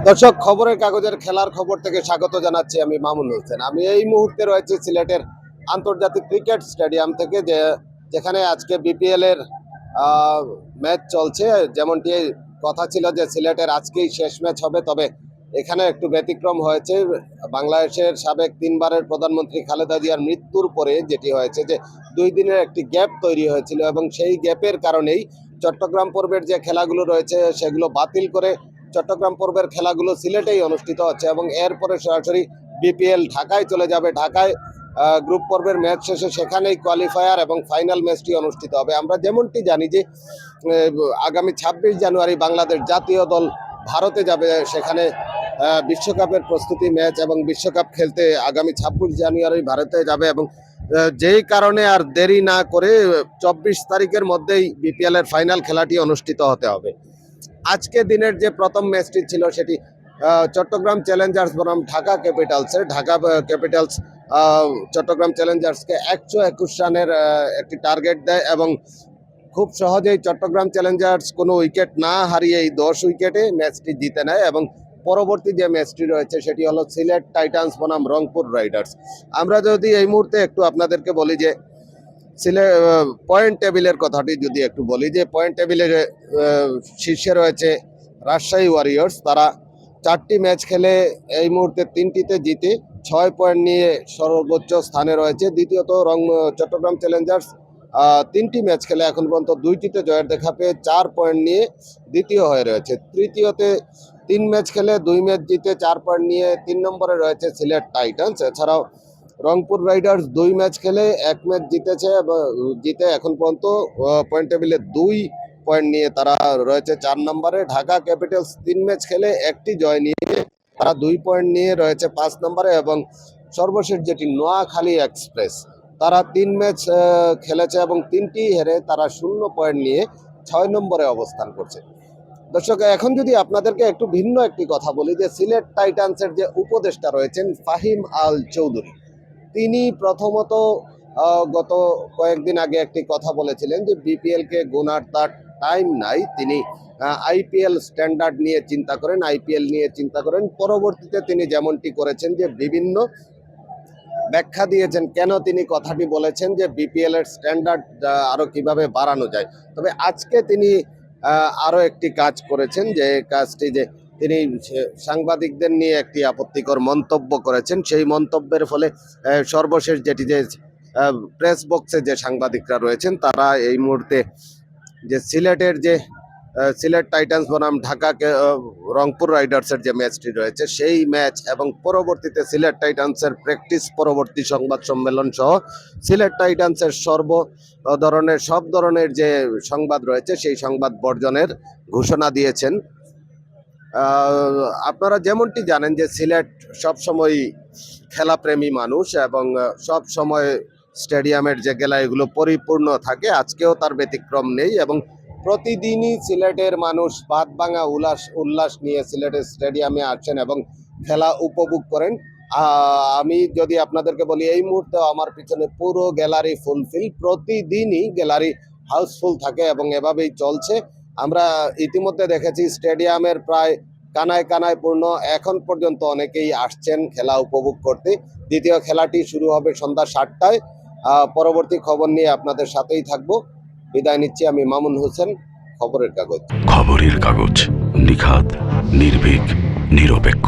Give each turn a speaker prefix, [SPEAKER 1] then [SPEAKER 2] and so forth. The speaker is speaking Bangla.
[SPEAKER 1] দর্শক, খবরের কাগজের খেলার খবর থেকে স্বাগত জানাচ্ছি। আমি মামুন হোসেন। আমি এই মুহূর্তে রয়েছে সিলেটের আন্তর্জাতিক ক্রিকেট স্টেডিয়াম থেকে, যেখানে আজকে বিপিএল এর ম্যাচ চলছে। যেমনটি কথা ছিল যে সিলেটের আজকেই শেষ ম্যাচ হবে, তবে এখানে একটু ব্যতিক্রম হয়েছে। বাংলাদেশের সাবেক তিনবারের প্রধানমন্ত্রী খালেদা জিয়ার মৃত্যুর পরে যেটি হয়েছে যে 2 দিনের একটি গ্যাপ তৈরি হয়েছিল, এবং সেই গ্যাপের কারণেই চট্টগ্রাম পর্বের যে খেলাগুলো রয়েছে সেগুলো বাতিল করে চট্টগ্রাম পর্বের খেলাগুলো সিলেটেই অনুষ্ঠিত হচ্ছে, এবং এরপরে সরাসরি বিপিএল ঢাকায় চলে যাবে। ঢাকায় গ্রুপ পর্বের ম্যাচ শেষে সেখানেই কোয়ালিফায়ার এবং ফাইনাল ম্যাচটি অনুষ্ঠিত হবে। আমরা যেমনটি জানি যে আগামী 26 জানুয়ারি বাংলাদেশ জাতীয় দল ভারতে যাবে, সেখানে বিশ্বকাপের প্রস্তুতি ম্যাচ এবং বিশ্বকাপ খেলতে আগামী 26 জানুয়ারি ভারতে যাবে, এবং যেই কারণে আর দেরি না করে 24 তারিখের মধ্যেই বিপিএল এর ফাইনাল খেলাটি অনুষ্ঠিত হতে হবে। আজকে দিনের যে প্রথম ম্যাচটি ছিল সেটি চট্টগ্রাম চ্যালেঞ্জার্স বনাম ঢাকা ক্যাপিটালসের। ঢাকা ক্যাপিটালস চট্টগ্রাম চ্যালেঞ্জার্সকে 121 রানের একটি টার্গেট দেয়, এবং খুব সহজেই চট্টগ্রাম চ্যালেঞ্জার্স কোনো উইকেট না হারিয়েই 10 উইকেটে ম্যাচটি জিতে নেয়। এবং পরবর্তী যে ম্যাচটি রয়েছে সেটি হলো সিলেট টাইটান্স বনাম রংপুর রাইডার্স। আমরা যদি এই মুহূর্তে একটু আপনাদেরকে বলি যে পয়েন্ট টেবিলের কথাটি যদি একটু বলি, যে পয়েন্ট টেবিলের শীর্ষে রয়েছে রাজশাহী ওয়ারিয়র্স। তারা 4টি ম্যাচ খেলে এই মুহূর্তে 3টিতে জিতে 6 পয়েন্ট নিয়ে সর্বোচ্চ স্থানে রয়েছে। দ্বিতীয়ত চট্টগ্রাম চ্যালেঞ্জার্স 3টি ম্যাচ খেলে এখন পর্যন্ত 2টিতে জয়ের দেখা পেয়ে 4 পয়েন্ট নিয়ে দ্বিতীয় হয়ে রয়েছে। তৃতীয়তে 3 ম্যাচ খেলে 2 ম্যাচ জিতে 4 পয়েন্ট নিয়ে 3 নম্বরে রয়েছে সিলেট টাইটান্স। এছাড়াও রংপুর রাইডার্স 2 ম্যাচ খেলে 1 ম্যাচ জিতেছে, জিতে এখন পর্যন্ত পয়েন্ট টেবিলে 2 পয়েন্ট নিয়ে তারা রয়েছে 4 নম্বরে। ঢাকা ক্যাপিটালস 3 ম্যাচ খেলে 1টি জয় নিয়ে তারা 2 পয়েন্ট নিয়ে রয়েছে 5 নম্বরে, এবং সর্বশেষ যেটি নোয়াখালী এক্সপ্রেস, তারা 3 ম্যাচ খেলেছে এবং 3টি হেরে তারা 0 পয়েন্ট নিয়ে 6 নম্বরে অবস্থান করছে। দর্শক, এখন যদি আপনাদেরকে একটু ভিন্ন একটি কথা বলি, যে সিলেট টাইটান্সের যে উপদেষ্টা রয়েছেন ফাহিম আল চৌধুরী, তিনি প্রথমত গত কয়েকদিন আগে একটি কথা বলেছিলেন যে বিপিএলকে গোনার তার টাইম নাই। তিনি আইপিএল স্ট্যান্ডার্ড নিয়ে চিন্তা করেন, আইপিএল নিয়ে চিন্তা করেন। পরবর্তীতে তিনি যেমনটি করেছেন যে বিভিন্ন ব্যাখ্যা দিয়েছেন কেন তিনি কথাটি বলেছেন যে বিপিএল এর স্ট্যান্ডার্ড আরো কিভাবে বাড়ানো যায়। তবে আজকে তিনি আরো একটি কাজ করেছেন, যে কাজটি যে তিনি সাংবাদিকদের নিয়ে একটি আপত্তিকর মন্তব্য করেছেন। সেই মন্তব্যের ফলে সর্বশেষ যেটি যে প্রেস বক্সে যে সাংবাদিকরা রয়েছেন তারা এই মুহূর্তে যে সিলেটের যে সিলেট টাইটান্স বনাম ঢাকা রংপুর রাইডার্সের যে ম্যাচটি রয়েছে সেই ম্যাচ, এবং পরবর্তীতে সিলেট টাইটান্সের প্র্যাকটিস পরবর্তী সংবাদ সম্মেলন সহ সিলেট টাইটান্সের সব ধরনের যে সংবাদ রয়েছে সেই সংবাদ বর্জনের ঘোষণা দিয়েছেন। আপনারা যেমনটি জানেন যে সিলেট সবসময় খেলাপ্রেমী মানুষ, এবং সব সময় স্টেডিয়ামের যে গেলা এগুলো পরিপূর্ণ থাকে। আজকেও তার ব্যতিক্রম নেই, এবং প্রতিদিনই সিলেটের মানুষ বাদ ভাঙা উল্লাস নিয়ে সিলেটের স্টেডিয়ামে আসছেন এবং খেলা উপভোগ করেন। আমি যদি আপনাদেরকে বলি, এই মুহূর্তে আমার পিছনে পুরো গ্যালারি ফুলফিল, প্রতিদিনই গ্যালারি হাউসফুল থাকে এবং এভাবেই চলছে। আমরা ইতিমধ্যে দেখেছি স্টেডিয়ামের প্রায় কানায় কানায় পূর্ণ। এখন পর্যন্ত অনেকেই আসছেন খেলা উপভোগ করতে। দ্বিতীয় খেলাটি শুরু হবে সন্ধ্যা 7টায়। পরবর্তী খবর নিয়ে আপনাদের সাথেই থাকবো। বিদায় নিচ্ছি। আমি মামুন হোসেন, খবরের কাগজ।
[SPEAKER 2] খবরের কাগজ, নিখাত, নির্ভীক, নিরপেক্ষ।